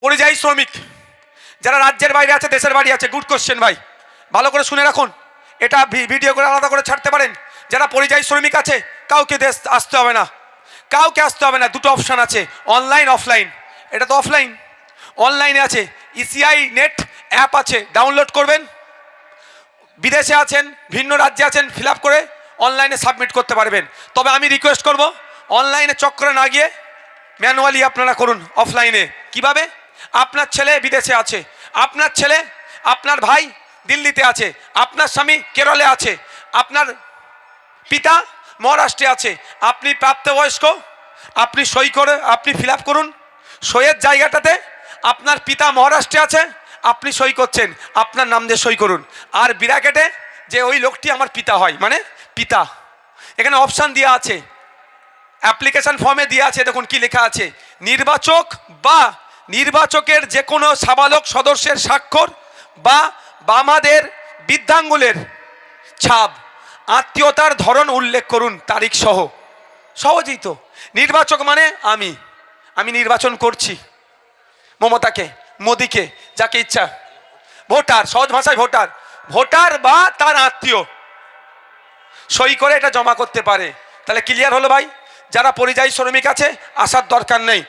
পরিযায়ী শ্রমিক যারা রাজ্যের বাইরে আছে, দেশের বাইরে আছে, গুড কোশ্চেন ভাই, ভালো করে শুনে রাখুন, এটা ভিডিও করে আলাদা করে ছাড়তে পারেন। যারা পরিযায়ী শ্রমিক আছে কাউকে দেশ আসতে হবে না, কাউকে আসতে হবে না। দুটো অপশান আছে, অনলাইন অফলাইন। এটা তো অফলাইন, অনলাইনে আছে, ইসিআই নেট অ্যাপ আছে, ডাউনলোড করবেন। বিদেশে আছেন, ভিন্ন রাজ্যে আছেন, ফিল আপ করে অনলাইনে সাবমিট করতে পারবেন। তবে আমি রিকোয়েস্ট করব, অনলাইনে চক্করে না গিয়ে ম্যানুয়ালি আপনারা করুন অফলাইনে। কিভাবে? আপনার ছেলে বিদেশে আছে, আপনার ছেলে, আপনার ভাই দিল্লিতে আছে, আপনার স্বামী কেরলে আছে, আপনার পিতা মহারাষ্ট্রে আছে, আপনি প্রাপ্তবয়স্ক, আপনি সই করে আপনি ফিল আপ করুন। সইয়ের জায়গাটাতে আপনার পিতা মহারাষ্ট্রে আছে, আপনি সই করছেন, আপনার নাম দিয়ে সই করুন। আর ব্র্যাকেটে যে ওই লোকটি আমার পিতা হয়, মানে পিতা। এখানে অপশান দেওয়া আছে, অ্যাপ্লিকেশন ফর্মে দেওয়া আছে, দেখুন কি লেখা আছে, নির্বাচক বা নির্বাচকের যে কোনো সাবালক সদস্যের স্বাক্ষর বা বামাদের বৃদ্ধাঙ্গুলের ছাপ, আত্মীয়তার ধরন উল্লেখ করুন তারিখ সহ। সহজেই তো। নির্বাচক মানে আমি নির্বাচন করছি মমতাকে, মোদিকে, যাকে ইচ্ছা। ভোটার, সহজ ভাষায় ভোটার, ভোটার বা তার আত্মীয় সই করে এটা জমা করতে পারে। তাহলে ক্লিয়ার হলো ভাই। যারা পরিযায়ী শ্রমিক আছে আসার দরকার নেই।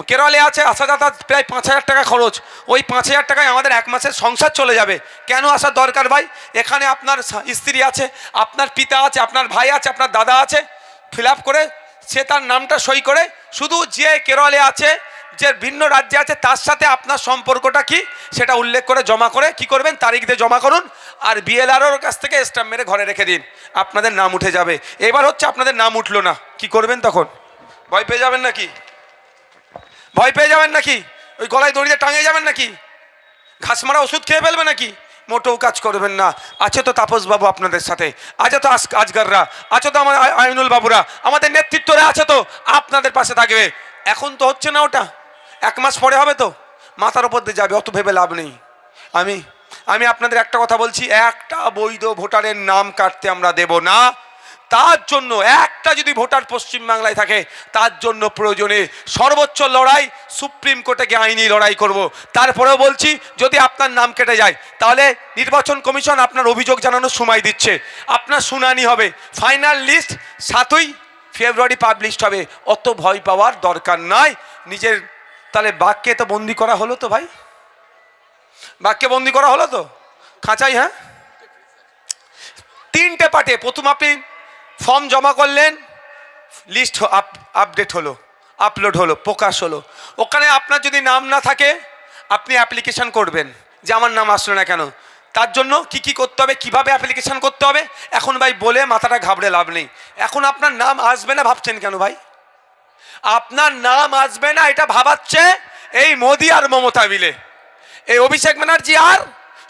কেরলে আছে, আসা যাতায়াত প্রায় 5,000 টাকা খরচ। ওই 5,000 টাকায় আমাদের এক মাসের সংসার চলে যাবে। কেন আসার দরকার ভাই? এখানে আপনার স্ত্রী আছে, আপনার পিতা আছে, আপনার ভাই আছে, আপনার দাদা আছে, ফিল আপ করে সে তার নামটা সই করে, শুধু যে কেরলে আছে, যে ভিন্ন রাজ্যে আছে, তার সাথে আপনার সম্পর্কটা কি সেটা উল্লেখ করে জমা করে কি করবেন, তারিখ দিয়ে জমা করুন। আর বিএলআরওর কাছ থেকে স্ট্যাম্প মেরে ঘরে রেখে দিন, আপনাদের নাম উঠে যাবে। এবার হচ্ছে আপনাদের নাম উঠলো না, কি করবেন তখন? ভয় পেয়ে যাবেন নাকি? ভয় পেয়ে যাবেন নাকি? ওই গলায় দড়িতে টাঙিয়ে যাবেন নাকি? ঘাস মারা ওষুধ খেয়ে ফেলবে নাকি? মোটেও কাজ করবেন না। আছে তো তাপস বাবু আপনাদের সাথে, আছে তো আজগাররা, আছে তো আমার আইনুল বাবুরা, আমাদের নেতৃত্বরা আছে তো, আপনাদের পাশে থাকবে। এখন তো হচ্ছে না, ওটা 1 মাস পরে হবে তো, মাথার ওপর দিয়ে যাবে, অত ভেবে লাভ নেই। আমি আপনাদের একটা কথা বলছি, একটা বৈধ ভোটারের নাম কাটতে আমরা দেব না। তার জন্য একটা যদি ভোটার পশ্চিমবাংলায় থাকে, তার জন্য প্রয়োজনে সর্বোচ্চ লড়াই, সুপ্রিম কোর্টে গিয়ে আইনি লড়াই করব। তারপরেও বলছি, যদি আপনার নাম কেটে যায় তাহলে নির্বাচন কমিশন আপনার অভিযোগ জানানোর সময় দিচ্ছে, আপনার শুনানি হবে, ফাইনাল লিস্ট 7ই ফেব্রুয়ারি পাবলিশ হবে। অত ভয় পাওয়ার দরকার নাই। নিজের তাহলে বাঘকে তো বন্দি করা হলো তো ভাই, বাঘকে বন্দি করা হলো তো খাঁচাই। হ্যাঁ, 3টে পার্টে। প্রথম আপনি ফর্ম জমা করলেন, লিস্ট আপডেট হলো, আপলোড হলো, প্রকাশ হলো। ওখানে আপনার যদি নাম না থাকে আপনি অ্যাপ্লিকেশান করবেন যে আমার নাম আসলো না কেন। তার জন্য কি করতে হবে, কিভাবে অ্যাপ্লিকেশান করতে হবে, এখন ভাই বলে মাথাটা ঘাবড়ে লাভ নেই। এখন আপনার নাম আসবে না ভাবছেন কেন ভাই? আপনার নাম আসবে না এটা ভাবাচ্ছে এই মোদি আর মমতা মিলে, এই অভিষেক ব্যানার্জি আর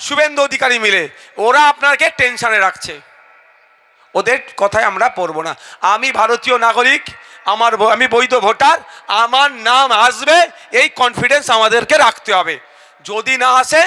শুভেন্দু অধিকারী মিলে। ওরা আপনাকে টেনশনে রাখছে, ওদের কথায় আমরা পড়বো না। আমি ভারতীয় নাগরিক, আমি বৈধ ভোটার, আমার নাম আসবে এই কনফিডেন্স আমাদেরকে রাখতে হবে। যদি না আসে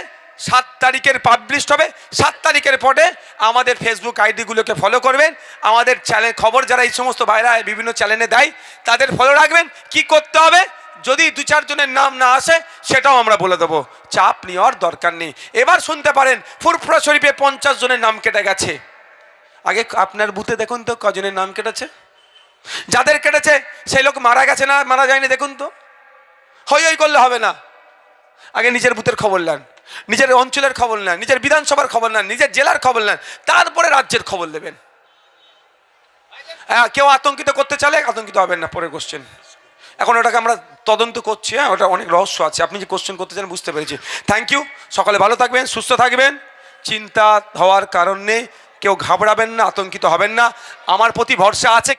7 তারিখের পাবলিশ হবে, 7 তারিখের পরে আমাদের ফেসবুক আইডিগুলোকে ফলো করবেন। আমাদের চ্যানেল খবর যারা এই সমস্ত বাইরে বিভিন্ন চ্যানেলে দেয় তাদের ফলো রাখবেন। কি করতে হবে, যদি 2-4 জনের নাম না আসে সেটাও আমরা বলে দেবো, চাপ নেওয়ার দরকার নেই। এবার শুনতে পারেন ফুরফুরা শরীফে 50 জনের নাম কেটে গেছে। আগে আপনার বুথে দেখুন তো কজনের নাম কেটেছে, যাদের কেটেছে সেই লোক মারা গেছে না মারা যায়নি দেখুন তো। হই করলে হবে না, আগে নিজের বুথের খবর নেন, নিজের অঞ্চলের খবর নেন, নিজের বিধানসভার খবর নেন, নিজের জেলার খবর নেন, তারপরে রাজ্যের খবর নেবেন। কেউ আতঙ্কিত করতে চাইলে আতঙ্কিত হবেন না, পরের কোশ্চেন। এখন ওটাকে আমরা তদন্ত করছি, হ্যাঁ, ওটা অনেক রহস্য আছে। আপনি যে কোশ্চেন করতে চান বুঝতে পেরেছি। Thank you. সকলে ভালো থাকবেন, সুস্থ থাকবেন, চিন্তা হওয়ার কারণ নেই, কেউ ঘাবড়াবেন না, আতঙ্কিত হবেন না, আমার প্রতি ভরসা আছে।